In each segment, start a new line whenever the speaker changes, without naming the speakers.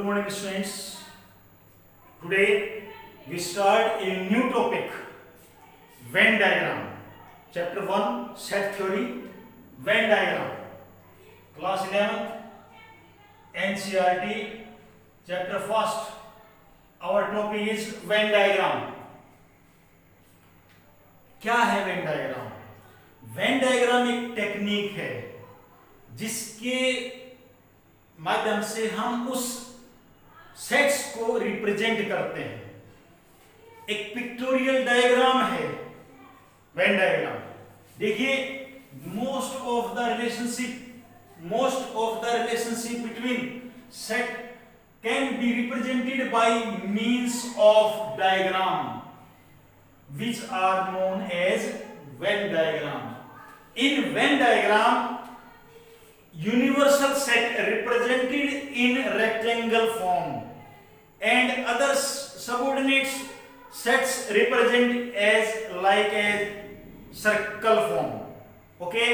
Good morning, students. Today we start a new topic, Venn diagram. Chapter 1, set theory, Venn diagram. Class 11, NCERT, chapter 1st. Our topic is Venn diagram. क्या है Venn diagram? Venn diagram एक technique है जिसके माध्यम से हम उस sets को रिप्रेजेंट करते हैं. एक पिक्टोरियल डायग्राम है वेन डायग्राम. देखिए, most of the relationship between set can be represented by means of diagram which are known as Venn diagram. In Venn diagram, universal set represented in rectangle form and other subordinate sets represented as like a circle form. Okay?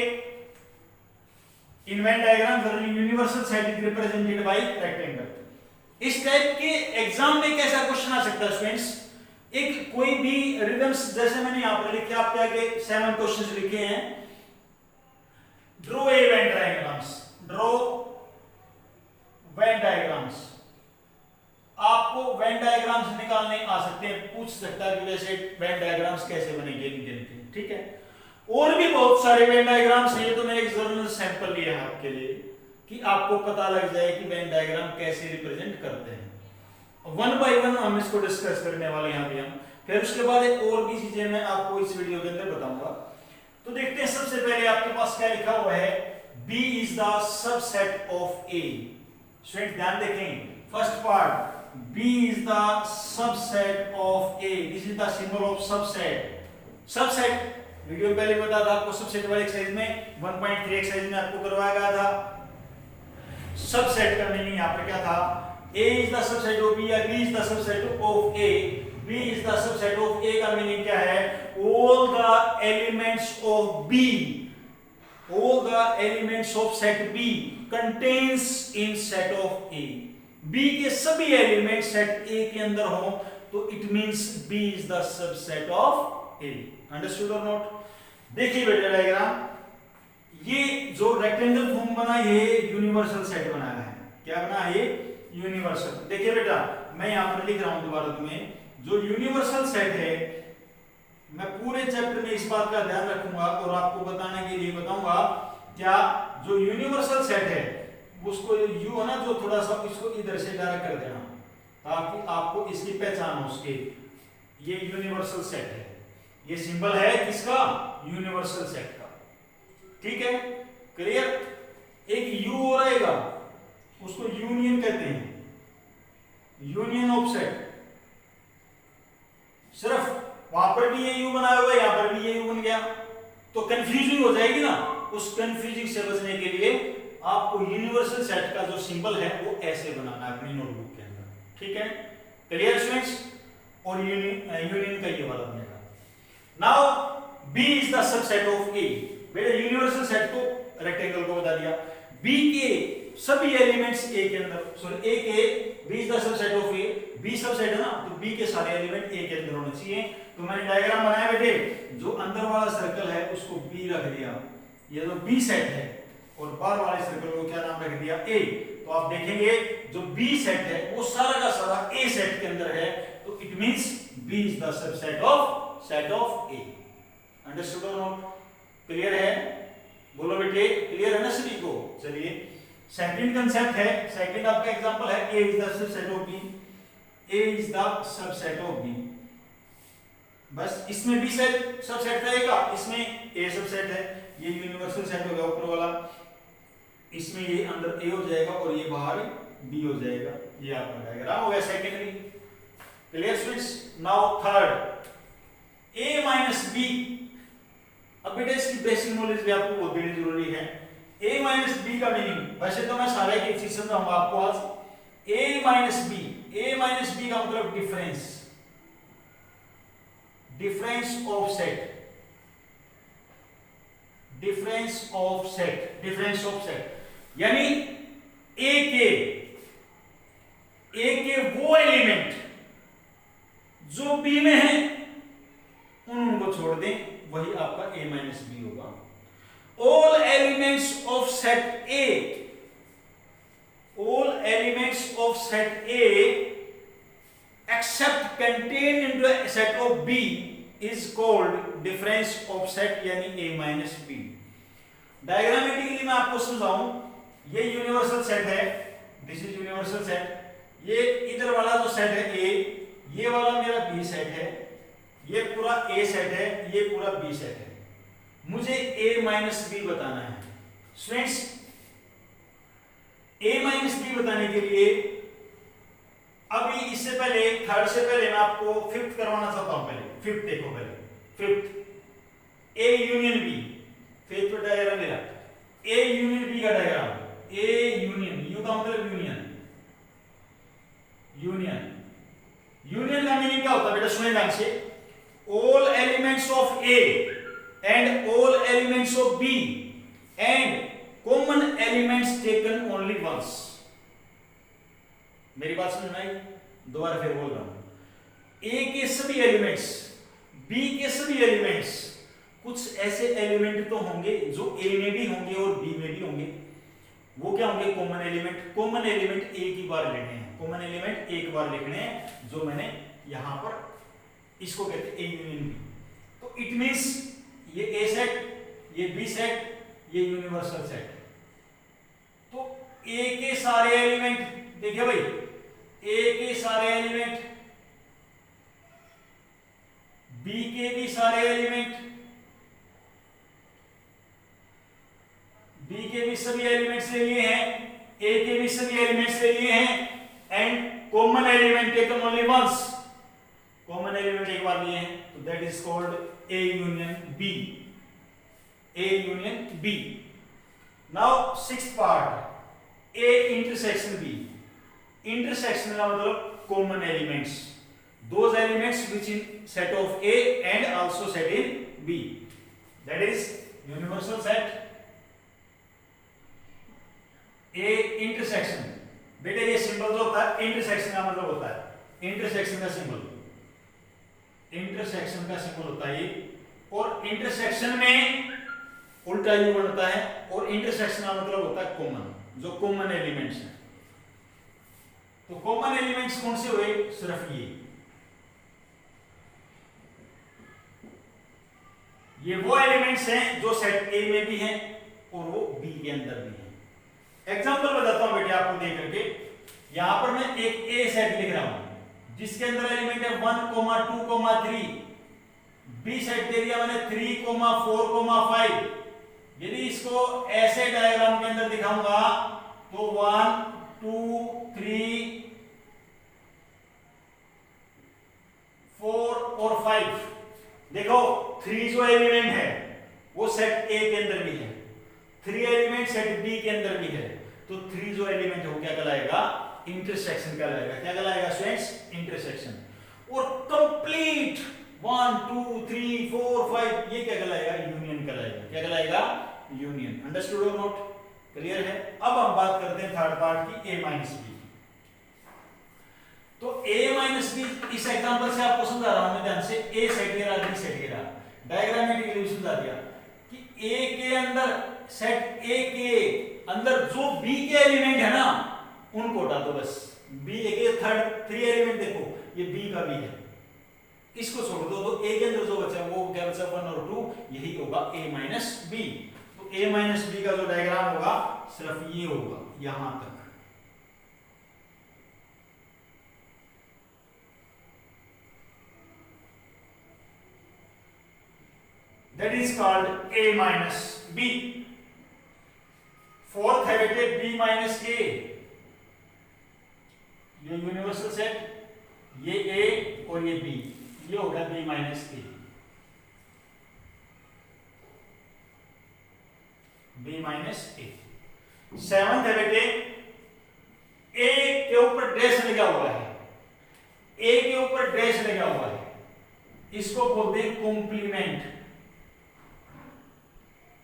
In Venn diagram, the universal set is represented by rectangle. इस type के exam में कैसा question आ सकता है students? एक कोई भी rhythms, जैसे मैंने यहां पर लिखे, आपके आगे 7 क्वेश्चंस लिखे हैं. Draw a Venn diagrams. Draw Venn diagrams. आपको वेन डायग्राम्स निकालने आ सकते हैं. पूछ सकता है कि वैसे वेन डायग्राम्स कैसे बनेंगे इनके. ठीक है, और भी बहुत सारे वेन डायग्राम्स हैं. ये तो मैंने एक जरूर सैंपल लिया है आपके लिए कि आपको पता लग जाए कि वेन डायग्राम कैसे रिप्रेजेंट करते हैं. वन बाय वन हम इसको डिस्कस करने वाले हैं अभी हम. फिर उसके बाद एक और भी चीजें मैं आपको इस वीडियो के अंदर बताऊंगा. तो देखते हैं, सबसे पहले आपके पास क्या लिखा हुआ है. B is the subset of A. Student ध्यान देखें, first part, B is the subset of A. This is the symbol of subset. Subset video पहले बता था आपको. सबसेट वाले एक्सरसाइज में 1.3 एक्सरसाइज में आपको करवाया गया था. सबसेट का मीनिंग यहां पर क्या था? A is the subset of B या B is the subset of A. B is the subset of A का मीनिंग क्या है? All the elements of B, all the elements of set B contains in set of A. B के सभी element set A के अंदर हो तो it means B is the subset of A. Understood or not? देखिए बेटा diagram, ये जो रेक्टेंगल फॉर्म बना ये यूनिवर्सल सेट बनाया है. क्या बना है? यूनिवर्सल. देखिए बेटा, मैं यहां पर लिख रहा हूं दोबारा तुम्हें, जो यूनिवर्सल सेट है, मैं पूरे चैप्टर में इस बात का ध्यान रखूंगा और आपको बताने के लिए बताऊंगा. क्या जो यूनिवर्सल सेट है उसको यू है ना, जो थोड़ा सा इसको इधर से डायरेक्ट कर देना ताकि आपको इसकी पहचान हो उसकी. ये यूनिवर्सल सेट है. ये सिंबल है किसका? यूनिवर्सल सेट का. ठीक है, क्लियर? एक यू और आएगा, उसको यूनियन कहते हैं. Union of set. सिर्फ वहां पर भी ये यू बनाया हुआ है, यहां पर भी ये यू बन गया तो कंफ्यूजिंग हो जाएगी ना. उस कंफ्यूजिंग से बचने के लिए आपको यूनिवर्सल सेट का जो सिंबल है वो ऐसे बनाना है अपनी नोटबुक के अंदर. ठीक है, क्लियर स्टूडेंट्स? और यूनियन का ये वाला बनेगा. Now B is the subset of A. बेटा यूनिवर्सल सेट को, रेक्टेंगल को बता दिया. बी के सभी एलिमेंट्स ए के अंदर, सॉरी ए के, B is the subset of A. B subset है ना, तो बी के सारे एलिमेंट ए के अंदर होने चाहिए. तो मैंने डायग्राम बनाया बेटे, जो अंदर वाला सर्कल है उसको बी रख दिया. ये जो बी सेट है, और बाहर वाले सर्कल को क्या नाम रख दिया? ए. तो आप देखेंगे जो बी सेट है वो सारा का सारा ए सेट के अंदर है. तो it means B is the subset of set of A. Understood और नॉट? क्लियर है? बोलो बेटे, क्लियर है ना सभी को? चलिए, सेकंड कंसेप्ट है, सेकंड आपका एग्जांपल है, A is the subset of B. A is the subset of B. बस इसमें B सेट सबसेट रहेगा, इसमें A सबसेट है. ये यूनिवर्सल सेट हो गया ऊपर वाला. इसमें ये अंदर A हो जाएगा और ये बाहर B हो जाएगा. ये आपका डायग्राम हो गया secondary. Clear students? Now third, A minus B. अब बेटा इसकी बेसिक नॉलेज भी आपको बहुत देनी जरूरी है. A माइनस बी का मीनिंग, वैसे तो मैं सारे एक चीज समझाऊंगा आपको आज. A minus B, A minus B का मतलब difference, difference of set. Difference of set, difference of set यानी ए के ए के वो एलिमेंट जो बी में है उनको छोड़ दें, वही आपका a माइनस बी होगा। All elements of set A, all elements of set A except contain into set of B is called difference of set, यानी a माइनस बी। डायग्रामेटिकली मैं आपको समझाऊं, ये यूनिवर्सल सेट है, दिस इज यूनिवर्सल सेट। ये इधर वाला जो सेट है ए, ये वाला मेरा बी सेट है, ये पूरा ए सेट है, ये पूरा बी सेट है। मुझे a माइनस बी बताना है। स्टूडेंट्स, a माइनस बी बताने के लिए अभी इससे पहले, थर्ड से पहले मैं आपको फिफ्थ करवाना चाहता हूं। पहले फिफ्थ देखो, पहले fifth a union B, fifth diagram मेरा a यूनियन बी का डायग्राम। a यूनियन, यू का मतलब यूनियन, यूनियन, यूनियन का मीनिंग क्या होता है बेटा? सुनिए ध्यान से। all elements of A and all elements of B and common elements taken only once। मेरी बात समझ में आई? दोबारा फिर बोल रहा हूं। A के सभी एलिमेंट्स, B के सभी एलिमेंट्स, कुछ ऐसे एलिमेंट तो होंगे जो A में भी होंगे और B में भी होंगे। वो क्या होंगे? Common element. कॉमन एलिमेंट एक ही बार लेने हैं, कॉमन एलिमेंट एक बार लिखने हैं, जो मैंने यहां पर इसको कहते हैं ए यूनियन बी। तो इट मींस ये ए सेट, ये बी सेट, ये यूनिवर्सल सेट। तो ए के सारे एलिमेंट, देखिए भाई, ए के सारे एलिमेंट, बी के भी सारे एलिमेंट, बी के भी सभी एलिमेंट्स ले लिए हैं, ए के भी सभी एलिमेंट्स ले लिए हैं, and common element taken only once. Common element एक बार लिए हैं, तो that is called A union B, A union B. Now sixth part, A intersection B. Intersection का मतलब common elements, those elements which in set of A and also set in B, that is universal set. A intersection, बेटे ये symbol जो होता है intersection का मतलब होता है, इंटरसेक्शन का सिंबल, इंटरसेक्शन का सिंबल होता है ये। और इंटरसेक्शन में उल्टा यू बनता है, और इंटरसेक्शन का मतलब होता है कॉमन, जो कॉमन एलिमेंट्स हैं। तो कॉमन एलिमेंट्स कौन से हुए? सिर्फ ये वो एलिमेंट्स हैं जो सेट ए में भी हैं और वो बी के अंदर भी हैं। एग्जांपल बताता हूं बेटे आपको देख करके। यहां पर मैं एक ए सेट लिख रहा हूं जिसके अंदर एलिमेंट है 1, 2, 3। बी सेट दे दिया मैंने 3, 4, 5। यदि इसको ऐसे डायग्राम के अंदर दिखाऊंगा तो 1, 2, 3, 4 और 5। देखो 3 जो एलिमेंट है वो सेट ए के अंदर भी है, 3 एलिमेंट सेट बी के अंदर भी है। तो 3 जो एलिमेंट है वो क्या कहलाएगा? इंटरसेक्शन कहलाएगा। क्या कहलाएगा स्टूडेंट्स? इंटरसेक्शन। और कंप्लीट 1, 2, 3, 4, 5 ये क्या कहलाएगा? यूनियन कहलाएगा। क्या कहलाएगा? यूनियन। अंडरस्टूड और नॉट? क्लियर है? अब हम बात करते हैं थर्ड पार्ट की, ए माइनस बी। तो a माइनस बी, इस एग्जांपल से आपको समझा रहा हूं मैं ध्यान से। a सेट ले रहा, b सेट ले रहा, डायग्रामेटिकली समझा दिया कि a के अंदर, सेट a के अंदर जो b के एलिमेंट है ना उनको हटा दो बस। b के थर्ड 3 एलिमेंट देखो, ये b का भी है, इसको छोड़ दो तो a के अंदर जो बचा वो क्या बचा? 1 और 2, यही होगा a माइनस बी। तो a माइनस बी का जो डायग्राम होगा सिर्फ ये होगा यहां तक। That is called A minus B. Fourth है बेटे B minus A। ये यूनिवर्सल सेट, ये A और ये B, ये होगा B minus A। B minus A। Seventh है बेटे A के ऊपर डैश लगा हुआ है, A के ऊपर डैश लगा हुआ है, इसको बोलते हैं कॉम्प्लीमेंट।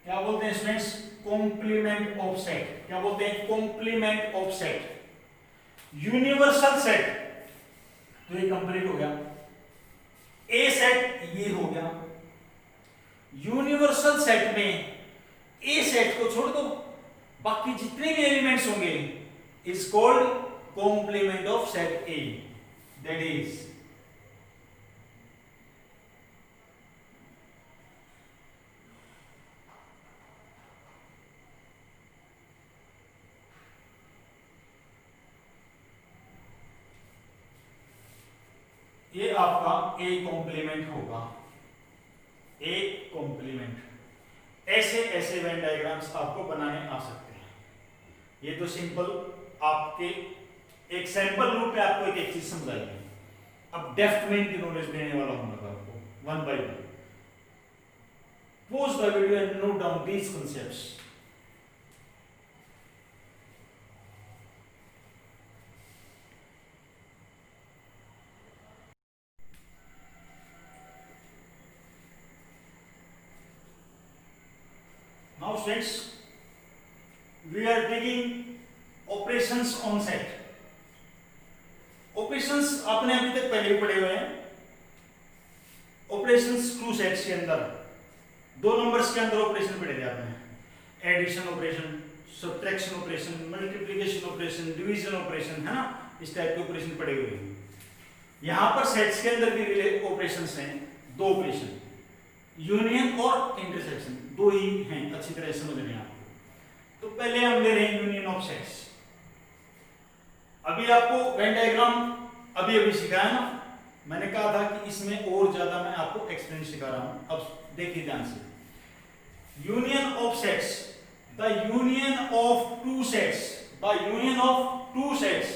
क्या बोलते हैं स्टूडेंट्स? Complement of set. क्या बोलते हैं? Complement of set. Universal set, तो ये कंप्लीट हो गया। ए सेट ये हो गया। यूनिवर्सल सेट में ए सेट को छोड़ दो, बाकी जितने भी एलिमेंट्स होंगे is called complement of set A, that is ये आपका ए कॉम्प्लीमेंट होगा, ए कॉम्प्लीमेंट। ऐसे ऐसे वेन डायग्राम्स आपको बनाने आ सकते हैं। ये तो सिंपल आपके एक सैंपल रूप में आपको एक चीज समझाई है। अब डेप्थ में इनकी नॉलेज देने वाला हूं मैं आपको one by one. Pause the video and note down these concepts. Now friends, we are taking operations on set. Operations आपने अभी तक पहले पढ़े हुए हैं। Operations टू सेट्स के अंदर दो नंबर्स के अंदर ऑपरेशन पढ़े थे आपने, addition operation, subtraction operation, multiplication operation, division operation, है ना, इस टाइप के ऑपरेशन पढ़े हुए हैं। यहां पर सेट्स के अंदर भी ऑपरेशंस हैं, दो ऑपरेशन, यूनियन और इंटरसेक्शन, दो ही हैं, अच्छी तरह समझने आपको। तो पहले हम ले रहे हैं यूनियन ऑफ सेट्स। अभी आपको वेन डायग्राम अभी अभी सिखाया ना, मैंने कहा था कि इसमें और ज्यादा मैं आपको एक्सप्लेन सिखा रहा हूं। अब देखिए ध्यान से, union of sets, the union of two sets, the union of two sets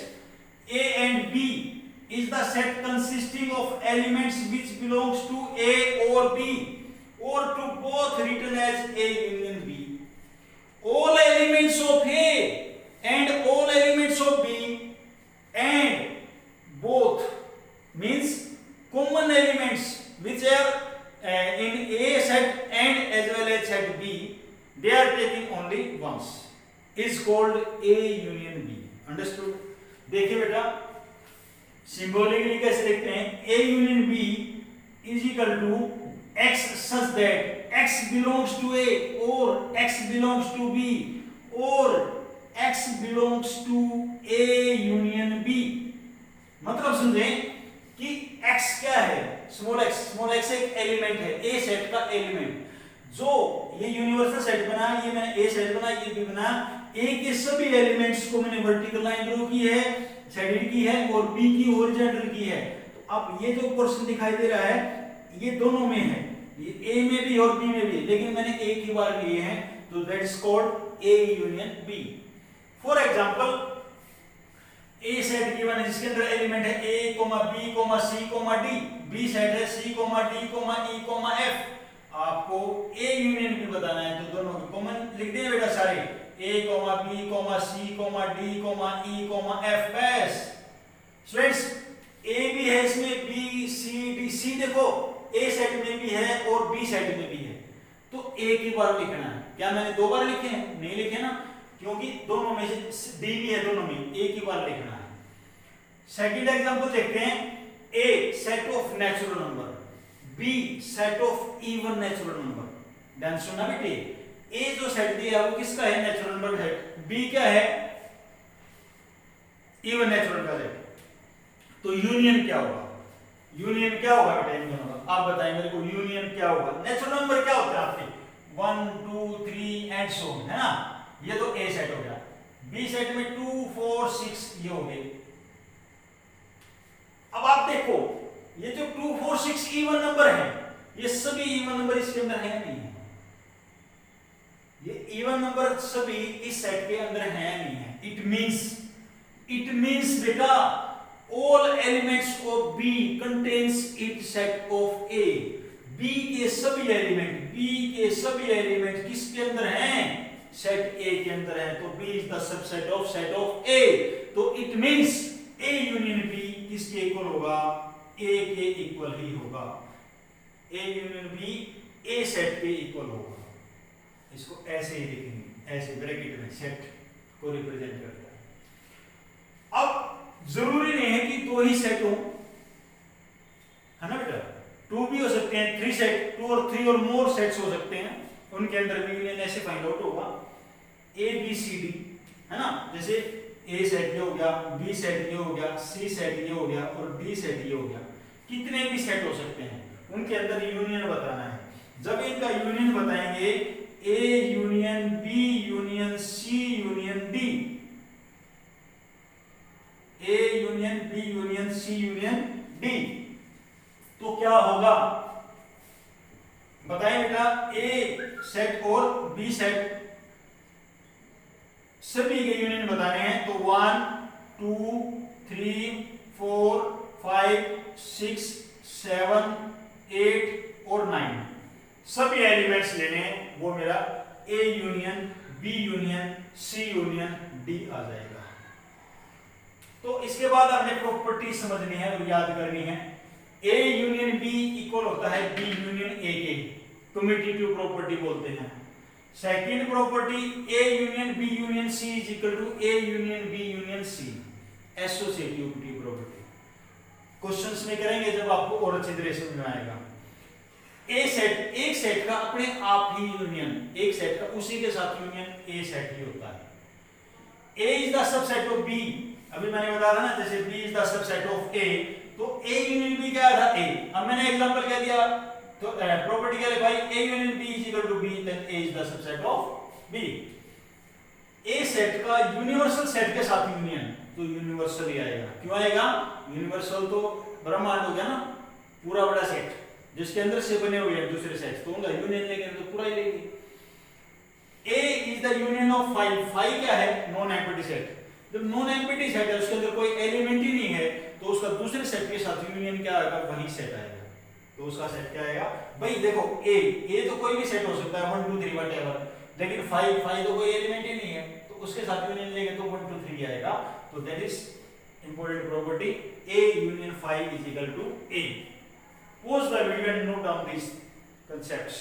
A and B is the set consisting of elements which belongs to A or B or to both written as A union B. All elements of A and all elements of B and both means common elements which are in A set and as well as set B, they are taking only once, is called A union B. Understood? देखिए बेटा, symbolically कैसे लिखते हैं, A union B is equal to X such that X belongs to A or X belongs to B or X belongs to A union B। मतलब समझें कि X क्या है, स्मॉल x एक एलिमेंट है, A सेट का element. जो ये यूनिवर्सल सेट बना, ये मैंने A सेट बना, ये B बना, A के सभी एलिमेंट्स को मैंने वर्टिकल लाइन ड्रॉ की है, शेडेड की है और B की हॉरिजॉन्टल की है। तो अब ये जो पोर्शन दिखाई दे रहा है ये दोनों में है, ये A में भी और B में भी, लेकिन मैंने एक ही बार लिए हैं, तो that is called A union B। For example, A set given है जिसके अंदर एलिमेंट है A, B, C, D, B set है C, D, E, F। आपको A यूनियन B बताना है, तो दोनों को कॉमन लिख दिए बेटा सारे, A, B, C, D, E, F बस। स्टूडेंट्स, A भी है इसमें, B, C, D, C देखो A सेट में भी है और B सेट में भी है, तो एक ही बार लिखना है। क्या मैंने दो बार लिखे हैं? नहीं लिखे ना, क्योंकि दोनों में से D भी है, दोनों में एक ही बार लिखना है। सेकंड एग्जांपल देखते हैं, A set of natural number, B set of even natural number. ध्यान सुनना बेटे, A जो सेट दिया है वो किसका है? नेचुरल नंबर है। B क्या है? इवन नेचुरल का सेट। तो यूनियन क्या होगा? यूनियन क्या होगा बेटा इन दोनों का? आप बताएं मेरे को, यूनियन क्या होगा? नेचुरल नंबर क्या होता है आपके? 1, 2, 3 एंड सो ऑन, है ना। ये तो A सेट हो गया। B सेट में 2, 4, 6 ये हो गए। अब आप देखो, ये जो 2, 4, 6 इवन नंबर है, ये सभी इवन नंबर इसके अंदर है नहीं है? ये इवन नंबर सभी इस सेट के अंदर है नहीं है? इट मींस बेटा all elements of B contains its set of A। B के सभी एलिमेंट किसके अंदर हैं? सेट A के अंदर है, तो B is the subset of set of A। तो it means A union B किसके इक्वल होगा? A के इक्वल ही होगा। A union B A set के इक्वल होगा। इसको ऐसे ही लिखेंगे, ऐसे ब्रैकेट में सेट को रिप्रेजेंट करता है। अब जरूरी नहीं है कि दो ही सेट हो, है ना बेटा, टू भी हो सकते हैं, थ्री सेट, टू और थ्री और मोर सेट्स हो सकते हैं, उनके अंदर भी यूनियन ऐसे फाइंड आउट होगा। ए बी सी डी, है ना, जैसे ए सेट ये हो गया, बी सेट ये हो गया, सी सेट ये हो गया और डी सेट ये हो गया, कितने भी सेट हो सकते हैं, उनके अंदर यूनियन बताना है। जब इनका यूनियन बताएंगे, A union B union C union D, A union B union C union D, तो क्या होगा बताएं बेटा। ए सेट और बी सेट सभी के यूनियन बताने हैं, तो 1 2 3 4 5 6 7 8 और 9 सभी एलिमेंट्स लेने हैं, वो मेरा A union B union C union D आ जाएगा। तो इसके बाद हमने प्रॉपर्टी समझनी है और याद करनी है। ए यूनियन बी इक्वल होता है बी यूनियन ए के, कम्यूटेटिव प्रॉपर्टी बोलते हैं। Second property, A union B union C is equal to A union B union C, associative property. Questions में करेंगे जब आपको और अच्छी तरह से समझ आएगा। ए सेट, एक सेट का अपने आप ही यूनियन, एक सेट का उसी के साथ यूनियन ए सेट ही होता है। A is the subset of B, अभी मैंने बताया था ना, जैसे B is the subset of A, तो ए यूनियन बी क्या था, ए। अब मैंने एग्जांपल क्या दिया, तो प्रॉपर्टी क्या लिखा है, A union B is equal to B, then A is the subset of B. A set का यूनिवर्सल सेट के साथ यूनियन, तो यूनिवर्सल ही आएगा। क्यों आएगा, यूनिवर्सल तो ब्रह्मांड हो गया ना, पूरा बड़ा सेट जिसके अंदर से बने हुए हैं दूसरे सेट्स, तो उनका यूनियन लेंगे तो पूरा ही लेंगे। A is the union of five, five क्या है, नॉन एम्प्टी सेट। जब नॉन एम्प्टी सेट है, उसके अंदर कोई एलिमेंट ही नहीं है, तो उसका दूसरे सेट के साथ यूनियन क्या आएगा, वही सेट आएगा। तो उसका सेट क्या आएगा भाई, देखो ए तो कोई भी सेट हो सकता है, 1 2 3 व्हाटएवर, लेकिन 5 तो कोई एलिमेंट ही नहीं है, तो उसके साथ यूनियन लेंगे तो 1 2 3 आएगा। तो that is important property, A union 5 is equal to A. Pause the video and note down these concepts.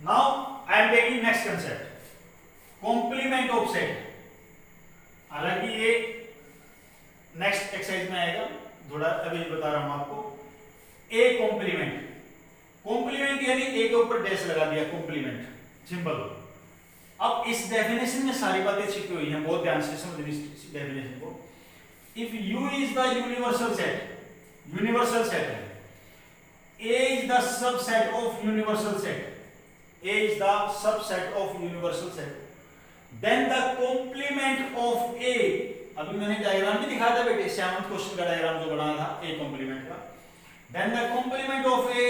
Now I am taking next concept, complement of set। हालांकि ये नेक्स्ट एक्सरसाइज में आएगा, थोड़ा अभी बता रहा हूं आपको। ए कॉम्प्लीमेंट, कॉम्प्लीमेंट यानी ए के ऊपर डैश लगा दिया, कॉम्प्लीमेंट, सिंपल। अब इस डेफिनेशन में सारी बातें छिपी हुई हैं, बहुत ध्यान से समझिए इस डेफिनेशन को। If U is the universal set, universal set है, A is the subset of universal set, A is the subset of universal set, then the complement of A, अभी मैंने डायग्राम भी दिखाया था बेटे, 7th क्वेश्चन का diagram जो बनाया था ए कॉम्प्लीमेंट का, then the complement of A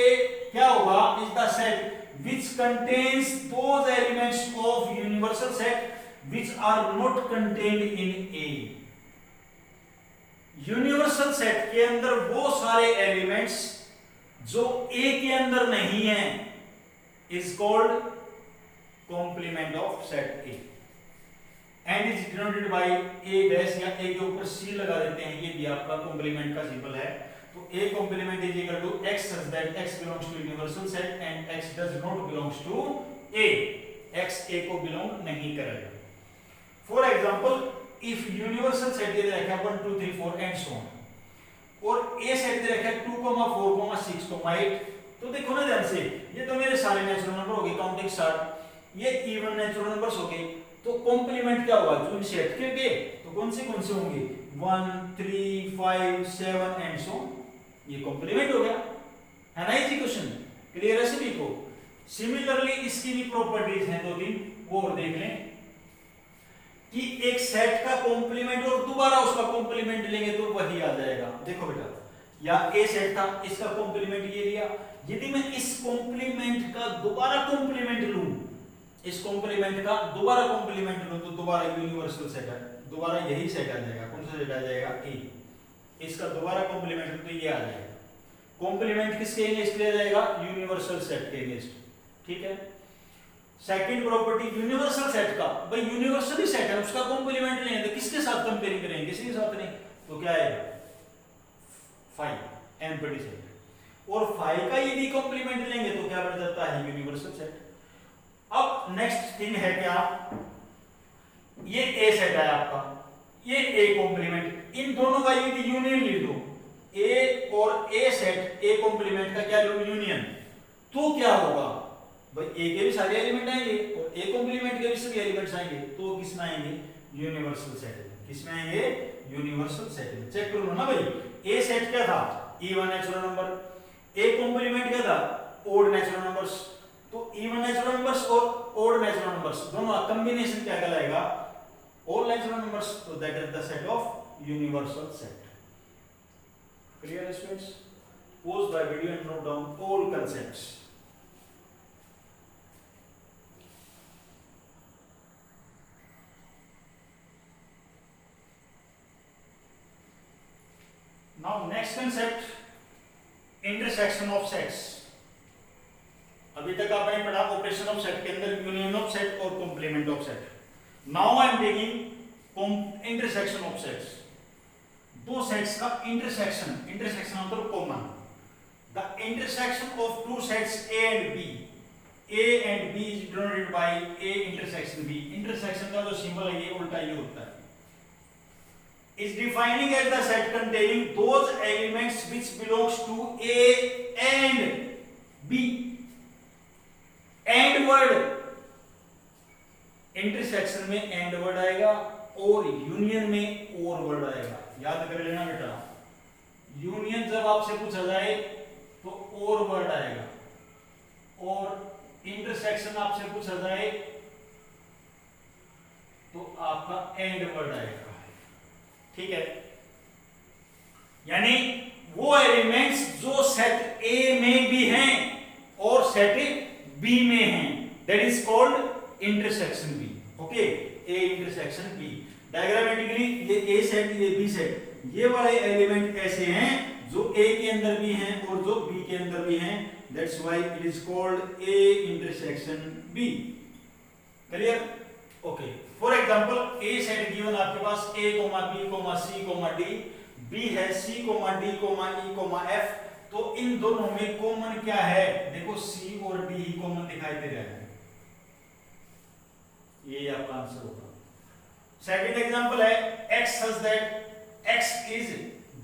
क्या होगा, is the set which contains those elements of universal set which are not contained in A। Universal set के अंदर वो सारे एलिमेंट्स जो A के अंदर नहीं है is called complement of set A and is denoted by A dash, या A के ऊपर C लगा देते हैं, ये भी आपका कॉम्प्लीमेंट का सिंबल है। तो A complement is equal to x such that x belongs to universal set and x does not belongs to A, x A को belong नहीं करेगा। For example, if universal set दे रखा है 1 2 3 4 and so on, और A set दे रखा है 2 4 6 8, तो देखो ना ध्यान से, ये तो मेरे सारे नेचुरल नंबर हो गए, काउंटिंग स्टार्ट, ये इवन नेचुरल नंबर्स हो गए, तो कॉम्प्लीमेंट क्या होगा, जो इन सेट के गए तो कौन से होंगे, 1 3 5 7 एंड सो, ये कॉम्प्लीमेंट हो गया, है ना। इजी क्वेश्चन, क्लियर है सभी को। सिमिलरली इसकी भी प्रॉपर्टीज हैं दो तीन, वो और देख लें कि एक सेट का कॉम्प्लीमेंट और दोबारा उसका कॉम्प्लीमेंट लेंगे तो वही आ जाएगा। देखो बेटा, या ए सेट था, इसका कॉम्प्लीमेंट ये लिया, यदि मैं इस कॉम्प्लीमेंट का दोबारा कॉम्प्लीमेंट लूं, इस कॉम्प्लीमेंट का दोबारा कॉम्प्लीमेंट लूं, तो दोबारा यूनिवर्सल सेट है, दोबारा यही सेट आ जाएगा। कौन सा सेट आ जाएगा, ए। इसका दोबारा कॉम्प्लीमेंट तो ये आ जाएगा। कॉम्प्लीमेंट किसके अगेंस्ट लिया जाएगा, यूनिवर्सल सेट के अगेंस्ट, ठीक है। सेकंड प्रॉपर्टी यूनिवर्सल सेट का, भाई यूनिवर्सल ही सेट है, उसका कॉम्प्लीमेंट लेंगे तो किसके साथ कंपेयर करेंगे, किसी के साथ नहीं, तो क्या आएगा 5 एम्प्टी सेट। और 5 का यदि कॉम्प्लीमेंट लेंगे तो क्या बन जाता है यूनिवर्सल सेट। अब नेक्स्ट थिंग है क्या, ये ए सेट है आपका, ये ए कॉम्प्लीमेंट, इन दोनों का यदि यूनियन ले दो, ए और ए सेट ए कॉम्प्लीमेंट का क्या यूनियन, तो क्या होगा भाई, ए के भी सारे एलिमेंट आएंगे और ए कॉम्प्लीमेंट के भी सभी एलिमेंट्स आएंगे, तो किसमें आएंगे यूनिवर्सल सेट में। किसमें आएंगे यूनिवर्सल सेट में। चेक कर लो ना भाई, ए सेट क्या था even natural number, A complement क्या था ओड नेचुरल नंबर्स, तो इवन नेचुरल नंबर्स और ओड नेचुरल नंबर्स दोनों का कॉम्बिनेशन क्या कहलाएगा ऑल नेचुरल नंबर्स, तो that is the set of universal set. Clear students? Pause the video and note down all concepts. Now next concept, intersection of sets। अभी तक आपने पढ़ा ऑपरेशन ऑफ सेट के अंदर यूनियन ऑफ सेट और complement of set. Now I am taking intersection of sets. दो sets का intersection, intersection मतलब common, the intersection of two sets A and B, A and B is denoted by A intersection B. Intersection का जो symbol है ये उल्टा ये होता है, is defining as the set containing those elements which belongs to A and B। And word, intersection में and word आएगा और यूनियन में और वर्ड आएगा। याद कर लेना बेटा, यूनियन जब आपसे पूछा जाए तो और वर्ड आएगा, और इंटरसेक्शन आपसे पूछा जाए तो आपका एंड वर्ड आएगा। ठीक है, यानी वो एलिमेंट्स जो सेट ए में भी हैं और सेट बी में हैं, that is called intersection B. Okay, A intersection B. Diagrammatically ये ए सेट ये बी सेट, ये वाले एलिमेंट ऐसे हैं जो ए के अंदर भी हैं और जो बी के अंदर भी हैं, that's why it is called A intersection B. Clear? Okay, for example A set given आपके पास a, b, c, d, b है c, d, e, f, तो इन दोनों में कॉमन क्या है? देखो c और d ही कॉमन दिखाई दे रहा है, ये आपका आंसर होगा। सेकंड एग्जांपल है x such that x is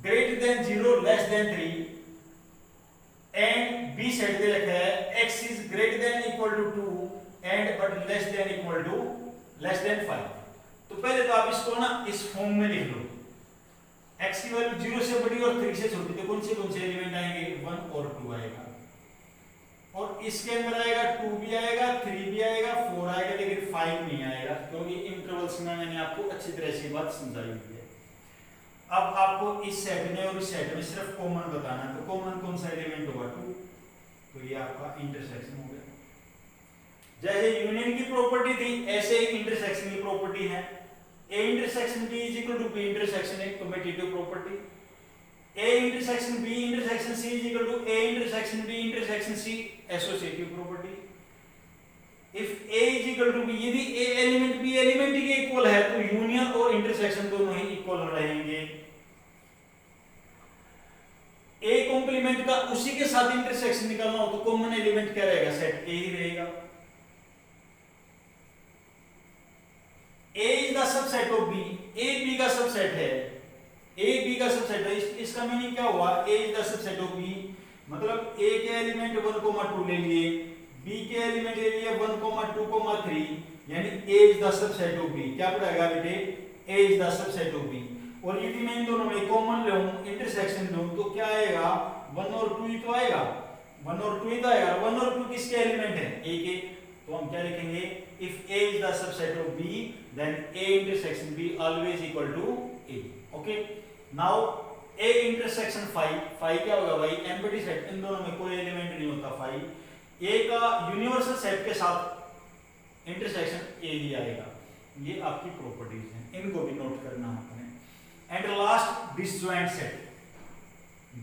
greater than 0 less than 3 and b set दे रखा है x is greater than equal to 2 and but less than equal to less than 5। तो पहले तो आप इसको ना इस फॉर्म में लिख लो, x की वैल्यू 0 से बड़ी और 3 से छोटी, तो कौन से एलिमेंट आएंगे 1 और 2 आएगा, और इसके अंदर आएगा 2 भी आएगा, 3 भी आएगा, 4 आएगा, लेकिन 5 नहीं आएगा, क्योंकि इंटरवल्स में मैंने आपको अच्छी तरह से बात समझाई हुई है। अब आपको इस सेट में और इस सेट में सिर्फ कॉमन बताना है, तो कॉमन कौन सा एलिमेंट होगा 2, तो ये आपका इंटरसेक्शन हो गया। जैसे यूनियन की प्रॉपर्टी थी ऐसे ही इंटरसेक्शन की प्रॉपर्टी है, A intersection B is equal to B intersection एक commutative property, A intersection B intersection C is equal to A intersection B intersection C associative property. If A is equal to B, यदि A element B element के equal है तो union और intersection दोनों ही equal रहेंगे। A complement का उसी के साथ इंटरसेक्शन निकालना हो तो कॉमन एलिमेंट क्या रहेगा? सेट A ही रहेगा। A is the subset of B, A B का सबसेट है, A B का सबसेट है, इसका मीनिंग क्या हुआ? A is the subset of B, मतलब A के एलिमेंट 1,2 ले लिए, B के एलिमेंट ले लिए 1,2,3, यानी A is the subset of B। क्या पड़ेगा बेटे? A is the subset of B। और यदि मैं इन दोनों में कॉमन लूं, इंटरसेक्शन लूं, तो क्या आएगा? 1 और 2 ही तो आएगा, 1 और 2 ही तो आएगा। 1 और 2 किसके एलिमेंट है? A के, तो हम क्या लिखेंगे? If A is the subset of B, then A intersection B always equal to A। Okay? Now A intersection 5, 5 क्या होगा भाई? एम्प्टी सेट, इन दोनों में कोई एलिमेंट नहीं होता 5। A का यूनिवर्सल सेट के साथ इंटरसेक्शन A ही आएगा। ये आपकी प्रॉपर्टीज हैं, इनको भी नोट करना आपने। एंड लास्ट डिसजॉइंट सेट,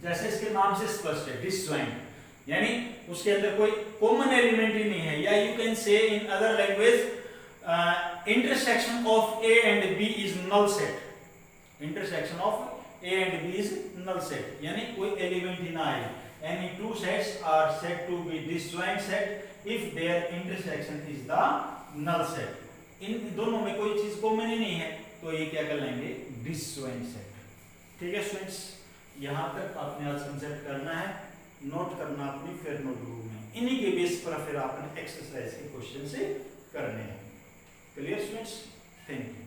जैसे इसके नाम से स्पष्ट है डिसजॉइंट, यानी उसके अंदर कोई कॉमन एलिमेंट ही नहीं है, या you can say in other language intersection of A and B is null set. Intersection of A and B is null set, यानी कोई एलिमेंट ही ना आए। any two sets are said to be disjoint set if their intersection is the null set. इन दोनों में कोई चीज common ही नहीं है तो ये क्या कर लेंगे, डिसजॉइंट सेट। ठीक है स्टूडेंट्स, यहाँ तक आपने आज कंसेप्ट करना है, नोट करना अपनी फिर नोटबुक में, इन्हीं के बेस पर फिर आपने एक्सरसाइज के क्वेश्चन से करने हैं। Clear students, thank you.